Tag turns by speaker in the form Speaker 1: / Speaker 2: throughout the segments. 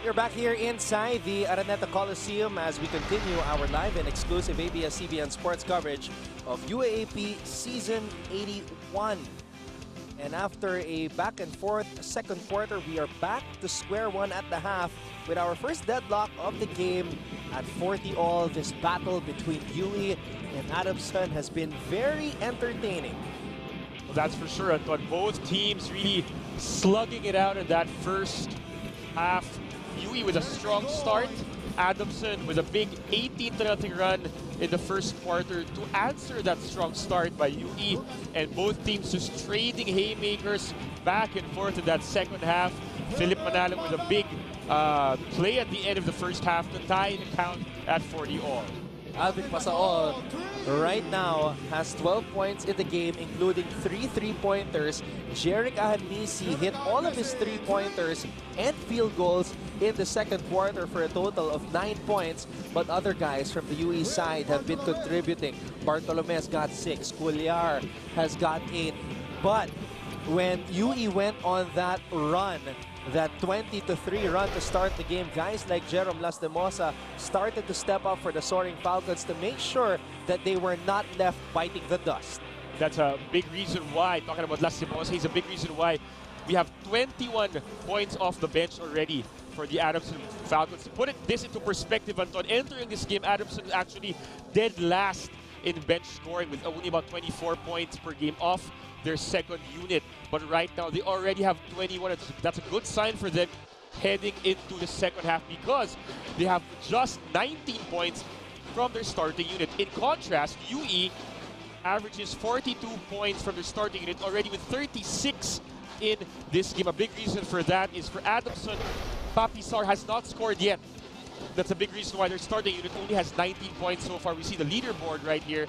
Speaker 1: You're back here inside the Araneta Coliseum as we continue our live and exclusive ABS-CBN sports coverage of UAAP Season 81. And after a back and forth second quarter, we are back to square one at the half with our first deadlock of the game at 40-all. This battle between UE and Adamson has been very entertaining.
Speaker 2: Well, that's for sure, Anton. Both teams really slugging it out in that first half. UE with a strong start, Adamson with a big 18-0 run in the first quarter to answer that strong start by UE, and both teams just trading haymakers back and forth in that second half. Philip Manalang with a big play at the end of the first half to tie the count at 40-all.
Speaker 1: Alvin Pasaol right now has 12 points in the game, including 3 3-pointers. Jeric Ahanisi hit all of his 3-pointers and field goals in the second quarter for a total of 9 points. But other guys from the UE side have been contributing. Bartolome's got 6, Cuellar has got 8. But when UE went on that run, that 20-3 run to start the game, guys like Jerome Lastimosa started to step up for the Soaring Falcons to make sure that they were not left biting the dust.
Speaker 2: That's a big reason why, talking about Lastimosa, he's a big reason why we have 21 points off the bench already for the Adamson Falcons. To put this into perspective, Anton, entering this game, Adamson is actually dead last in bench scoring with only about 24 points per game off their second unit. But right now, they already have 21. That's a good sign for them heading into the second half because they have just 19 points from their starting unit. In contrast, UE averages 42 points from their starting unit, already with 36 in this game. A big reason for that is for Adamson, Papisar has not scored yet. That's a big reason why their starting unit only has 19 points so far. We see the leaderboard right here.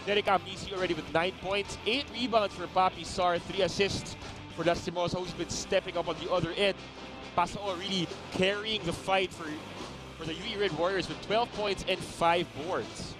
Speaker 2: Jeric Ahanisi already with 9 points, 8 rebounds for Papisar, 3 assists for Lastimosa, who's been stepping up on the other end. Pasaol really carrying the fight for the UE Red Warriors with 12 points and 5 boards.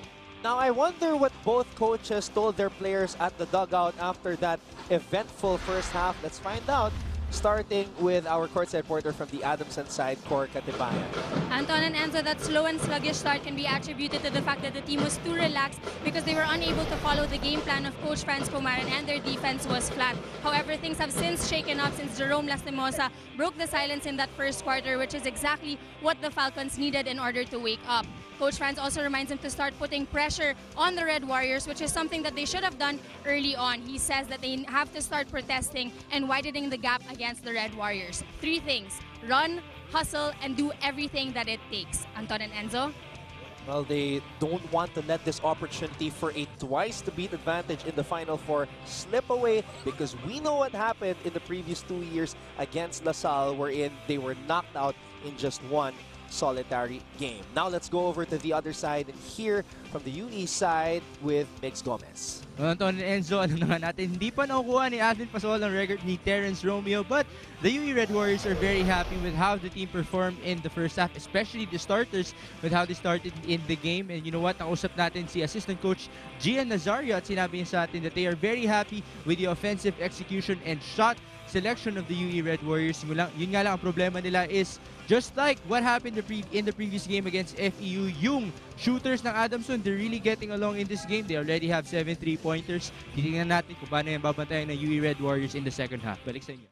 Speaker 1: Now, I wonder what both coaches told their players at the dugout after that eventful first half. Let's find out, starting with our courtside reporter from the Adamson side, Cor Katibayan.
Speaker 3: Anton and Enzo, that slow and sluggish start can be attributed to the fact that the team was too relaxed because they were unable to follow the game plan of Coach Franz Pumaran and their defense was flat. However, things have since shaken up since Jerome Lastimosa broke the silence in that first quarter, which is exactly what the Falcons needed in order to wake up. Coach Franz also reminds them to start putting pressure on the Red Warriors, which is something that they should have done early on. He says that they have to start protesting and widening the gap against the Red Warriors. 3 things: run, hustle, and do everything that it takes. Anton and Enzo?
Speaker 1: Well, they don't want to let this opportunity for a twice-to-beat advantage in the Final Four slip away, because we know what happened in the previous 2 years against LaSalle, wherein they were knocked out in just one solitary game. Now let's go over to the other side and hear from the UE side with Mix Gomez.
Speaker 4: Anton and Enzo, alam na nga natin, hindi pa nakukuha ni Alvin Pasaol ang record ni Terrence Romeo, but the UE Red Warriors are very happy with how the team performed in the first half, especially the starters with how they started in the game. And you know what, nakusap natin si Assistant Coach Gian Nazario at sinabi niya sa atin that they are very happy with the offensive execution and shot selection of the UE Red Warriors. Yun nga lang ang problema nila is just like what happened in the previous game against FEU, yung shooters ng Adamson, they're really getting along in this game. They already have 7 3-pointers. Titingnan natin kung paano yung babantayan ng UE Red Warriors in the second half. Balik sa inyo.